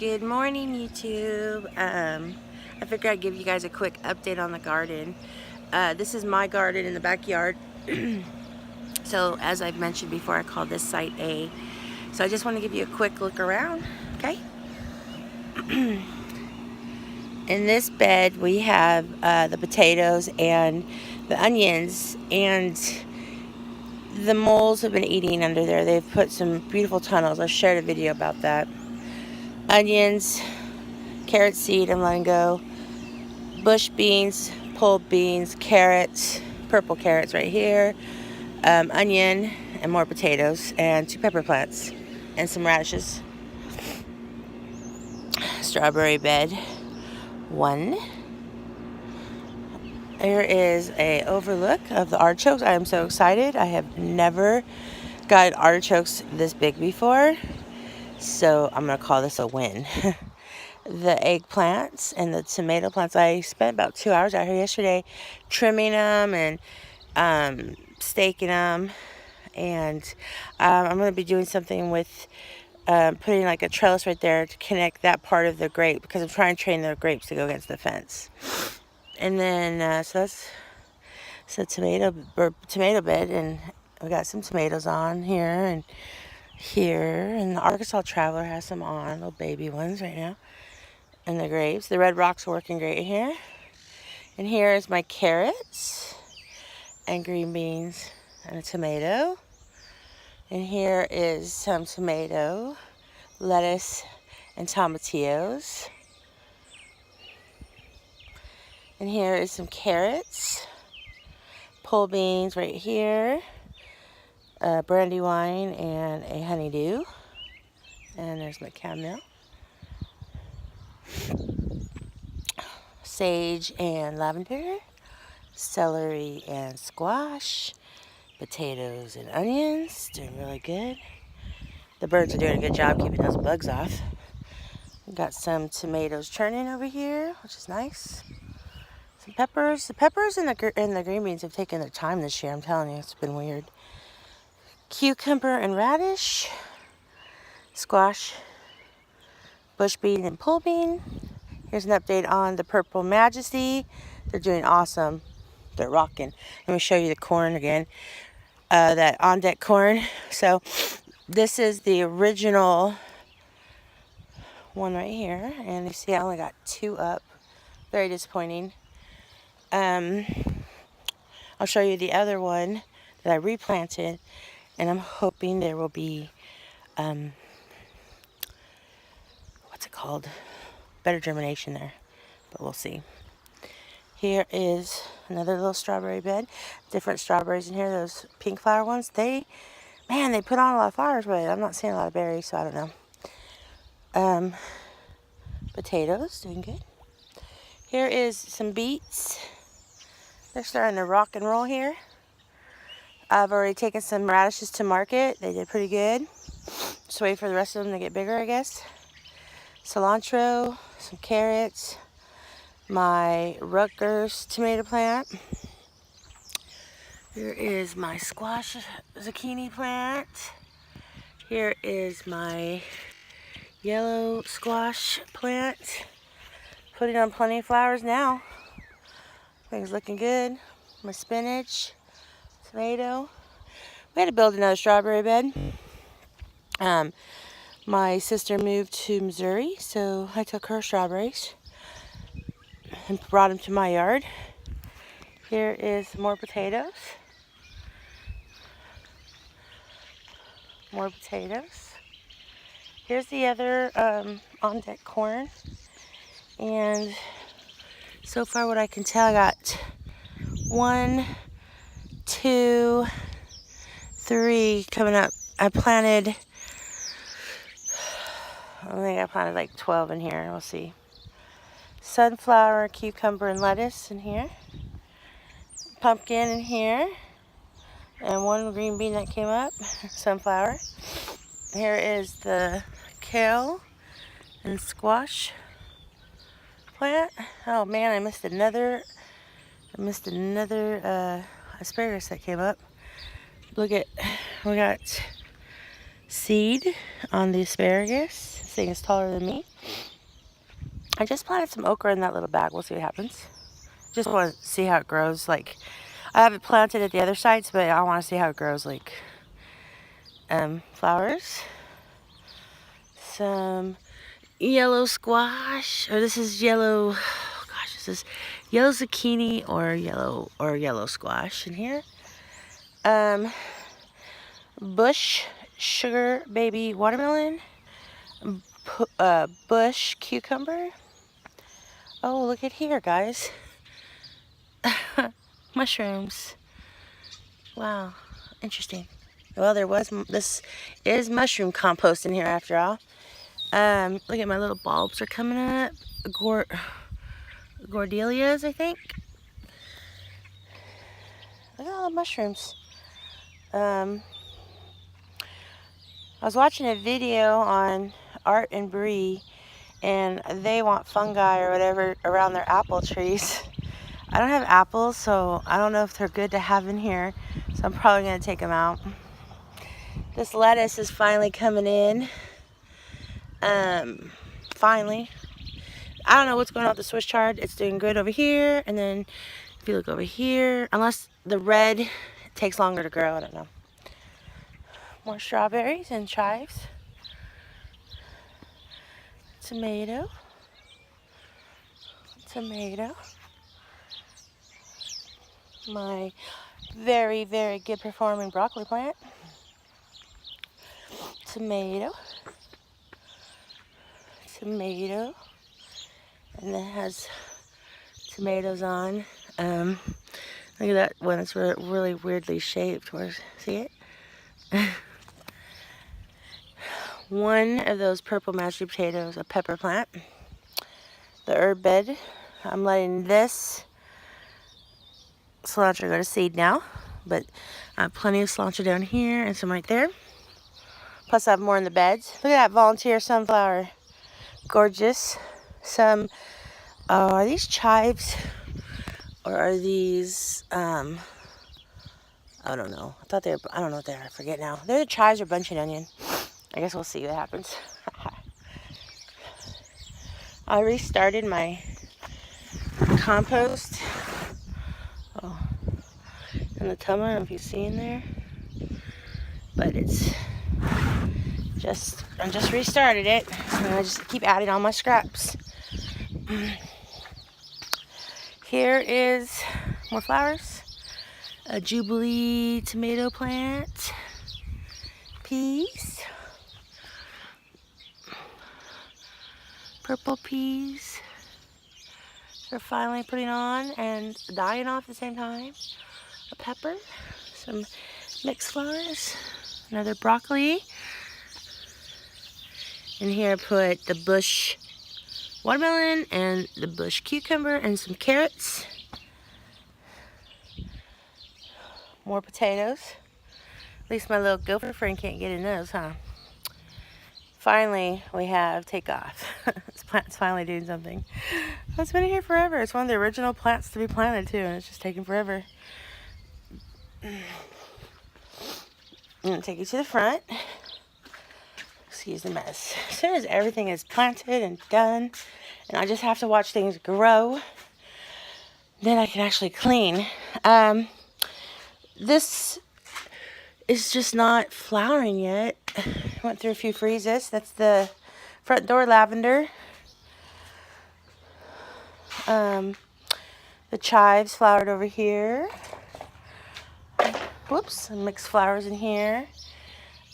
Good morning, YouTube. I figured I'd give you guys a quick update on the garden. This is my garden in the backyard. So as I've mentioned before, I call this site A. So I just want to give you a quick look around, okay? In this bed we have the potatoes and the onions, and the moles have been eating under there. They've put some beautiful tunnels. I shared a video about that. Onions, carrot seed I'm letting go, bush beans, pulled beans, carrots, purple carrots right here, onion, and more potatoes, and 2 pepper plants, and some radishes. Strawberry bed 1. There is a overlook of the artichokes. I am so excited. I have never got artichokes this big before, so I'm going to call this a win. The eggplants and the tomato plants, I spent about 2 hours out here yesterday trimming them and staking them, and I'm going to be doing something with putting like a trellis right there to connect that part of the grape, because I'm trying to train the grapes to go against the fence. And then so that's the tomato bed, and we got some tomatoes on here and here, and the Arkansas Traveler has some on, little baby ones right now. And the grapes. The red rocks are working great here. And here is my carrots and green beans and a tomato. And here is some tomato, lettuce, and tomatillos. And here is some carrots, pulled beans right here, brandywine, and a honeydew. And there's my chamomile. Sage and lavender, celery and squash, potatoes and onions, doing really good. The birds are doing a good job keeping those bugs off. We've got some tomatoes churning over here, which is nice. Some peppers. The peppers and the green beans have taken their time this year. I'm telling you, it's been weird. Cucumber and radish, squash, bush bean, and pull bean. Here's an update on the Purple Majesty. They're doing awesome. They're rocking. Let me show you the corn again. That on deck corn. So this is the original one right here, and you see I only got 2 up. Very disappointing. I'll show you the other one that I replanted, and I'm hoping there will be what's it called? Better germination there, but we'll see. Here is another little strawberry bed. Different strawberries in here. Those pink flower ones. They put on a lot of flowers, but I'm not seeing a lot of berries, so I don't know. Potatoes, doing good. Here is some beets. They're starting to rock and roll here. I've already taken some radishes to market. They did pretty good. Just wait for the rest of them to get bigger, I guess. Cilantro, some carrots, my Rutgers tomato plant. Here is my squash zucchini plant. Here is my yellow squash plant. Putting on plenty of flowers now. Things looking good. My spinach, tomato. We had to build another strawberry bed. My sister moved to Missouri, so I took her strawberries and brought them to my yard. Here is more potatoes. More potatoes. Here's the other on deck corn. And so far what I can tell, I got 1, 2, 3 coming up. I think I planted like 12 in here. We'll see. Sunflower, cucumber, and lettuce in here. Pumpkin in here. And 1 green bean that came up. Sunflower. Here is the kale and squash plant. Oh man, I missed another asparagus that came up. Look at, we got seed on the asparagus. This thing is taller than me. I just planted some okra in that little bag. We'll see what happens. Just want to see how it grows. Like, I have it planted at the other sites, but I want to see how it grows. Like, flowers. Some yellow squash, or this is yellow. Oh gosh, this is yellow zucchini or yellow squash in here. Bush sugar baby watermelon. Bush cucumber. Oh, look at here, guys. Mushrooms. Wow, interesting. Well, this is mushroom compost in here after all. Look at my little bulbs are coming up. Gordelias, I think. Look at all the mushrooms. I was watching a video on Art and Bree, and they want fungi or whatever around their apple trees. I don't have apples, so I don't know if they're good to have in here, so I'm probably going to take them out. This lettuce is finally coming in. Finally. I don't know what's going on with the Swiss chard. It's doing good over here, and then if you look over here, unless the red takes longer to grow, I don't know. More strawberries and chives. Tomato. My very, very good performing broccoli plant. Tomato. And it has tomatoes on. Look at that one. It's really weirdly shaped. See it? One of those purple mashed potatoes, a pepper plant. The herb bed. I'm letting this cilantro go to seed now, but I have plenty of cilantro down here and some right there. Plus I have more in the beds. Look at that volunteer sunflower. Gorgeous. Some, are these chives or are these, I don't know. I don't know what they are. I forget now. They're the chives or bunching onion. I guess we'll see what happens. I restarted my compost. Oh, and the tub, I don't know if you see in there, but it's I just restarted it, and I just keep adding all my scraps. Here is more flowers. A Jubilee tomato plant. Peas. Purple peas. They're finally putting on and dying off at the same time. A pepper. Some mixed flowers. Another broccoli. And here I put the bush watermelon and the bush cucumber and some carrots. More potatoes. At least my little gopher friend can't get in those, huh? Finally, we have takeoff. This plant's finally doing something. It's been here forever. It's one of the original plants to be planted too, and it's just taking forever. I'm gonna take you to the front. Excuse the mess. As soon as everything is planted and done, and I just have to watch things grow, then I can actually clean. This is just not flowering yet. Went through a few freezes. That's the front door lavender. The chives flowered over here. Whoops, some mixed flowers in here.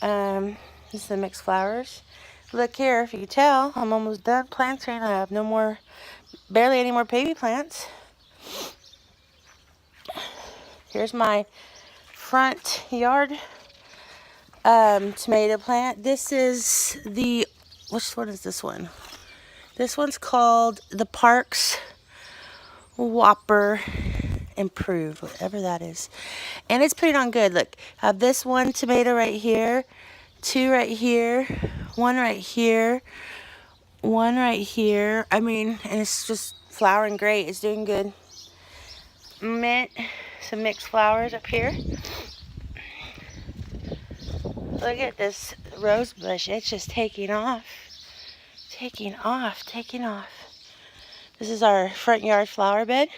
This is the mixed flowers. Look here, if you can tell, I'm almost done planting. I have barely any more baby plants. Here's my front yard tomato plant. This is which one is this one? This one's called the Parks Whopper Improved, whatever that is. And it's putting on good. Look, I have this one tomato right here, two right here, one right here, one right here. I mean, and it's just flowering great. It's doing good. Mint, some mixed flowers up here. Look at this rose bush. It's just taking off. Taking off. This is our front yard flower bed.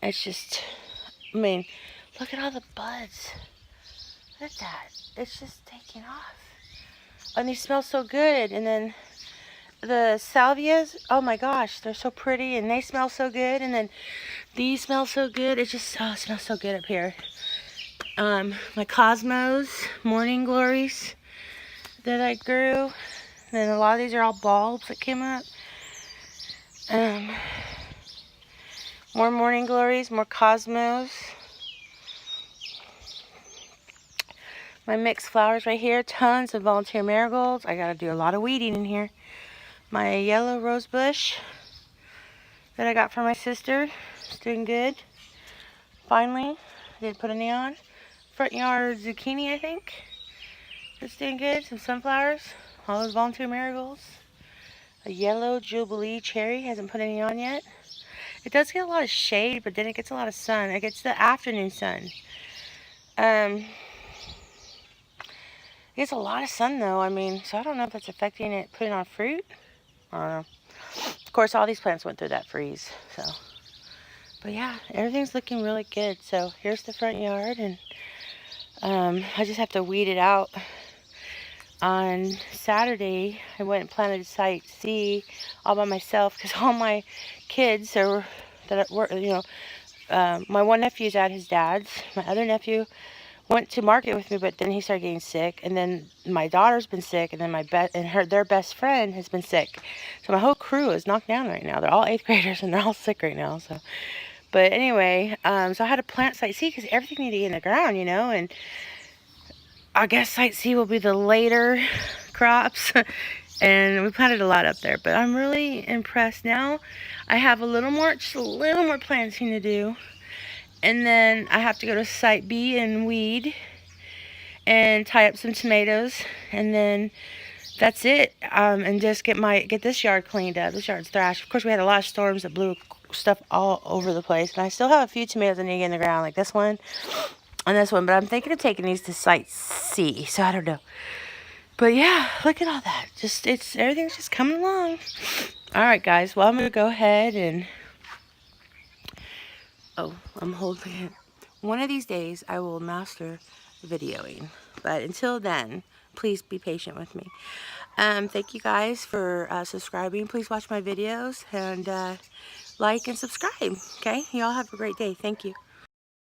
It's just, I mean, look at all the buds. Look at that. It's just taking off. And these smell so good. And then the salvias, oh my gosh, they're so pretty and they smell so good. And then these smell so good. It just smells so good up here. My cosmos, morning glories that I grew. And then a lot of these are all bulbs that came up. More morning glories, more cosmos. My mixed flowers right here, tons of volunteer marigolds. I gotta do a lot of weeding in here. My yellow rose bush that I got from my sister, it's doing good. Finally, didn't put any on. Front yard zucchini, I think. It's doing good. Some sunflowers, all those volunteer marigolds. A yellow jubilee cherry, hasn't put any on yet. It does get a lot of shade, but then it gets a lot of sun. It gets the afternoon sun. It gets a lot of sun though, I mean, so I don't know if that's affecting it putting on fruit. I don't know. Of course, all these plants went through that freeze, so. But yeah, everything's looking really good. So here's the front yard, and I just have to weed it out. On Saturday, I went and planted site C all by myself because all my kids my one nephew's at his dad's. My other nephew went to market with me, but then he started getting sick, and then my daughter's been sick, and then their best friend has been sick. So my whole crew is knocked down right now. They're all 8th graders, and they're all sick right now. So, but anyway, so I had to plant site C because everything needed to get in the ground, and I guess site C will be the later crops. And we planted a lot up there, but I'm really impressed now. I have just a little more planting to do. And then I have to go to site B and weed and tie up some tomatoes, and then that's it. And just get this yard cleaned up. This yard's thrashed. Of course, we had a lot of storms that blew stuff all over the place, and I still have a few tomatoes that need to get in the ground, like this one and this one. But I'm thinking of taking these to site C, so I don't know. But yeah, look at all that. Everything's just coming along. All right, guys. Well, I'm gonna go ahead and I'm holding it. One of these days, I will master videoing. But until then, please be patient with me. Thank you guys for subscribing. Please watch my videos and like and subscribe. Okay? You all have a great day. Thank you.